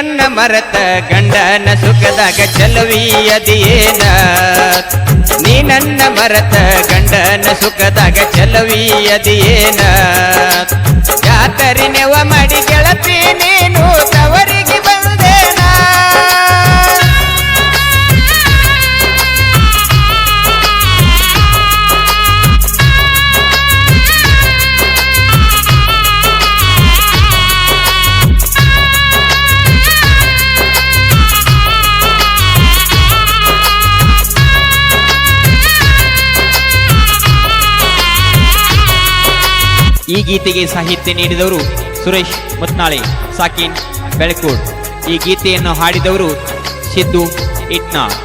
ನನ್ನ ಮರತ ಗಂಡನ ಸುಖದಾಗ ಚಲವಿ ಅದಿಯೇನ ನೀ ನನ್ನ ಮರತ ಗಂಡನ ಸುಖದಾಗ ಚಲವಿ ಅದಿಯೇನ ಜಾತರಿ ನೆವ ಮಾಡಿ ಗೆಳತಿ ನೀನು ತವರಿಗೆ ಬಂದೇನ ಈ ಗೀತೆಗೆ ಸಾಹಿತ್ಯ ನೀಡಿದವರು ಸುರೇಶ್ ಮುತ್ನಾಳೆ ಸಾಕಿನ್ ಬೆಳಕೂಡ್. ಈ ಗೀತೆಯನ್ನು ಹಾಡಿದವರು ಸಿದ್ದು ಇಟ್ನಾಳ್.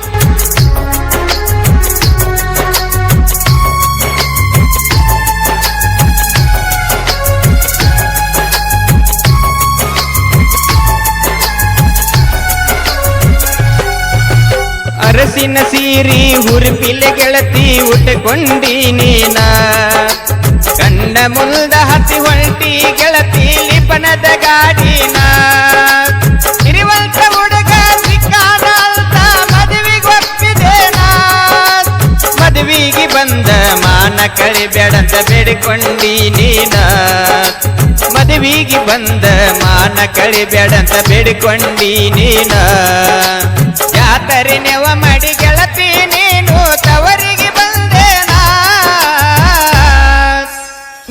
ಅರಸಿನ ಸೀರಿ ಹುರುಪಿಲೆ ಗೆಳತಿ ಉಟ್ಟುಕೊಂಡಿ ನೀನ ಕಣ್ಣ ಮುಂದ ಹತ್ತಿ ಹೊಂಟಿ ಗೆಳತಿ ಲಿಪನದ ಗಾಡಿನ ಇರುವಂತ ಹುಡುಗ ಸಿಕ್ಕಾನ ಅಂತ ಮದುವೆಗೆ ಒಪ್ಪಿದೇನ ಮದುವೆಗೆ ಬಂದ ಮಾನ ಕಳಿಬೇಡಂತ ಬೇಡಿಕೊಂಡಿ ನೀನ ಮದುವೆಗೆ ಬಂದ ಮಾನ ಕಳಿಬೇಡಂತ ಬೇಡಿಕೊಂಡಿ ನೀನ ಜಾತರಿ ನೆವ ಮಾಡಿ ಗೆಳತಿ ನೀನು ತವರಿಗೆ ಬಂದೇನ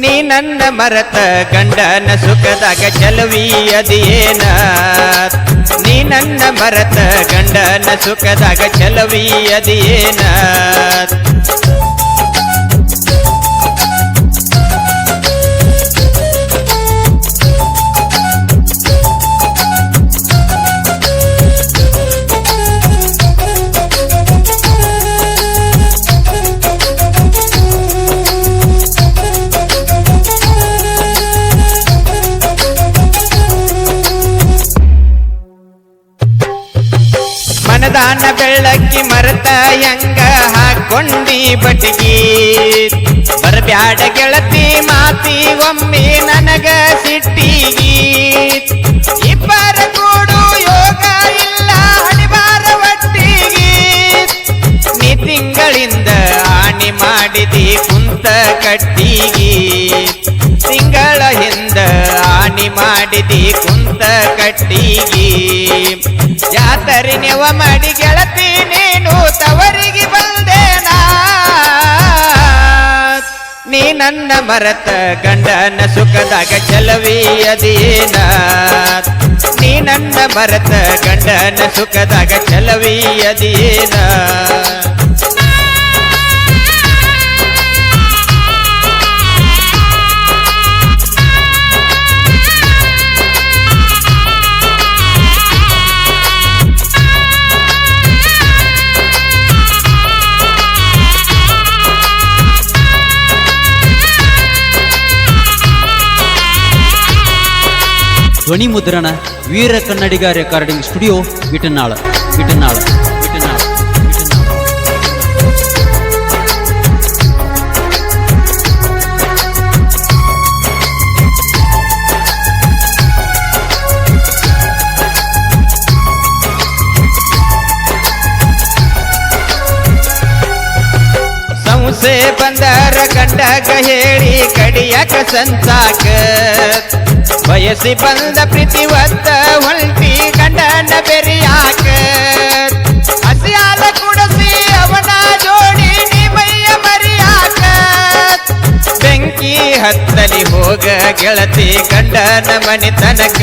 ನೀ ನನ್ನ ಮರತ ಗಂಡನ ಸುಖದಾಗ ಚಲವಿ ಅದಿಯೇನ ನೀ ನನ್ನ ಮರತ ಗಂಡನ ಸುಖದಾಗ ಚಲವಿ ಅದಿಯೇನ ಮನದಾನ ಬೆಳ್ಳಕ್ಕಿ ಮರತ ಹೆಂಗ ಹಾಕೊಂಡಿ ಬಟಿಗಿ ಬರಬ್ಯಾಡ ಗೆಳತಿ ಮಾತಿ ಒಮ್ಮೆ ನನಗ ಸಿಟ್ಟಿಗಿ ಇಬ್ಬರ ಕೂಡು ಯೋಗ ಇಲ್ಲ ಹಣಿಬಾರ ಒಟ್ಟಿಗಿ ನೀ ತಿಂಗಳಿಂದ ಆಣಿ ಮಾಡಿದಿ ಕುಂತ ಕಟ್ಟಿಗಿ ತಿಂಗಳ ಹಿಂದ ಆಣಿ ಮಾಡಿದಿ ಕುಂತ ಕಟ್ಟಿಗಿ ಜಾತರಿ ನೆವ ಮಾಡಿ ಗೆಳತಿ ನೀನು ತವರಿಗೆ ಬಂದೇನ ನೀ ನನ್ನ ಮರತ ಗಂಡನ ಸುಖದಾಗ ಚಲವಿ ಅದಿಯೇನ ನೀ ನನ್ನ ಮರತ ಗಂಡನ ಸುಖದಾಗ ಚಲವಿ ಅದಿಯೇನ ಧ್ವನಿ ಮುದ್ರಣ ವೀರ ಕನ್ನಡಿಗ ರೆಕಾರ್ಡಿಂಗ್ ಸ್ಟುಡಿಯೋ ವಿಟನಾಳ. ಸಂಸೆ ಬಂದರ ಗಂಡಗ ಹೇಳಿ ಕಡಿಯಕ ಸಂಸಾಕ ಬಯಸಿ ಬಂದ ಪ್ರೀತಿ ಒತ್ತ ಹೊಲ್ಟಿ ಗಂಡನ ಬೆರಿಯಾಕ ಹಸಿಯಾಲ ಕುಡಸಿ ಅವನ ಜೋಡಿ ನಿಮಯ್ಯ ಮರಿಯಾಕ ಬೆಂಕಿ ಹತ್ತಲಿ ಹೋಗ ಗೆಳತಿ ಗಂಡನ ಮನಿ ತನಕ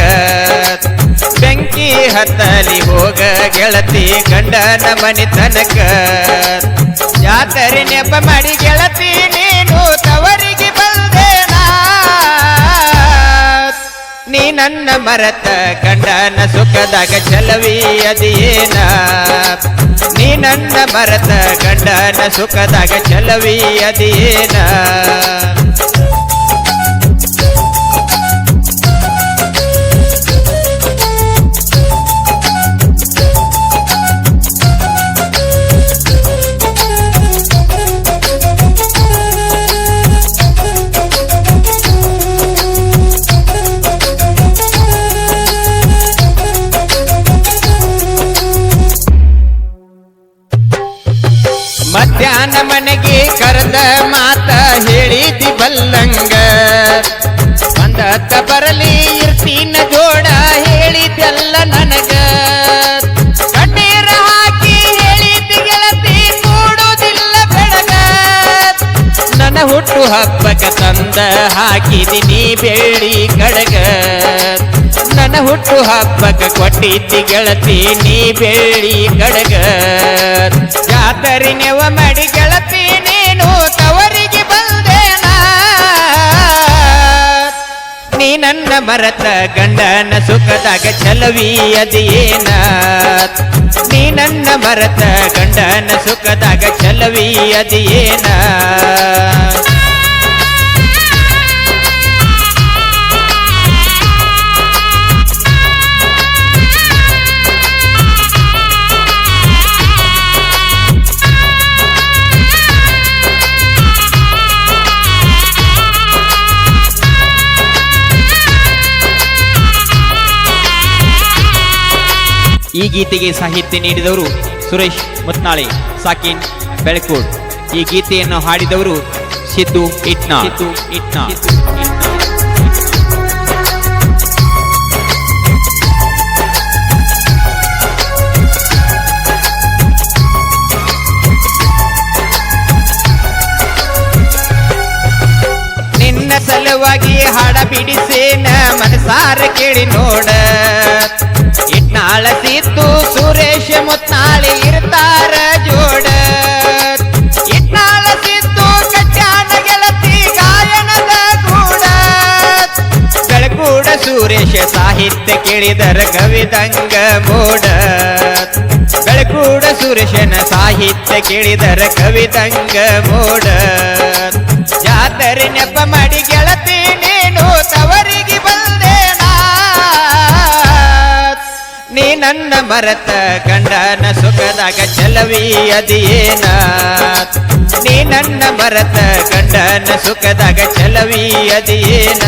ಬೆಂಕಿ ಹತ್ತಲಿ ಹೋಗ ಗೆಳತಿ ಗಂಡನ ಮನಿ ತನಕ ಜಾತರಿ ನೆಪ ಮಾಡಿ ಗೆಳತಿ ನೀನು ತವರಿಗೆ ಬಂದೇನ ನೀ ನನ್ನ ಮರತ ಗಂಡನ ಸುಖದಾಗ ಚಲವಿ ಅದಿಯೇನ ನೀ ನನ್ನ ಮರತ ಗಂಡನ ಸುಖದಾಗ ಚಲವಿ ಅದಿಯೇನ ಕಷ್ಟಕ್ಕ ಬರಲಿ ಇರ್ತೀನ ಜೋಡ ಹೇಳಿದ್ದೆಲ್ಲ ನನಗ ಕಣ್ಣೀರ ಹಾಕಿ ಹೇಳಿದ್ದಿ ಗೆಳತಿ ಕೂಡುವುದಿಲ್ಲ ಬೆಳಗ ನನ್ನ ಹುಟ್ಟು ಹಬ್ಬಕ್ಕೆ ತಂದ ಹಾಕಿದಿನಿ ಬೆಳ್ಳಿ ಕಡಗ ನನ್ನ ಹುಟ್ಟು ಹಬ್ಬಕ್ಕೆ ಕೊಟ್ಟಿದ್ದಿ ಗೆಳತಿ ನೀ ಬೆಳ್ಳಿ ಕಡಗ ಜಾತರಿ ನೆವ ಮಾಡಿ ಗೆಳತಿ ನೀನು ತವರಿಗೆ ಬಂದೇನ ನೀ ನನ್ನ ಮರತ ಗಂಡನ ಸುಖದಾಗ ಚಲವಿ ಅದೇನ ನೀ ನನ್ನ ಮರತ ಗಂಡನ ಸುಖದಾಗ ಚಲವಿ ಅದೇನ ಈ ಗೀತೆಗೆ ಸಾಹಿತ್ಯ ನೀಡಿದವರು ಸುರೇಶ್ ಮುತ್ನಾಳೆ ಸಾಕಿನ್ ಬೆಳಕೂಡ್. ಈ ಗೀತೆಯನ್ನು ಹಾಡಿದವರು ಸಿದ್ದು ಇಟ್ನಾಳ್. ನಿನ್ನ ಸಲುವಾಗಿ ಹಾಡ ಬಿಡಿಸೇನ ಮನಸಾರ ಕೇಳಿ ನೋಡ ಇಟ್ನಾಳ ಸಿದ್ದು ಸುರೇಶ ಮುತ್ನಾಳೆ ಇರ್ತಾರ ಜೋಡ ಇಟ್ನಾಳ ಸಿದ್ದು ಕಟ್ಯಾನ ಗೆಳತಿ ಗಾಯನದ ಗೂಡ ಬೆಳಕೂಡ ಸುರೇಶ ಸಾಹಿತ್ಯ ಕೇಳಿದರ ಕವಿದಂಗ ಮೋಡ ಬೆಳಕೂಡ ಸುರೇಶನ ಸಾಹಿತ್ಯ ಕೇಳಿದರ ಕವಿದಂಗ ಮೋಡ ಜಾತರೆ ನೆಪ ಮಾಡಿ ಗೆಳತಿ ನೀನು ತವರಿಗೆ ಬಂದೇನಾ ನೀ ನನ್ನ ಮರತ ಗಂಡನ ಸುಖದಾಗ ಚಲವಿ ಅದೇನ ನೀ ನನ್ನ ಮರತ ಗಂಡನ ಸುಖದಾಗ ಚಲವಿ ಅದೇನ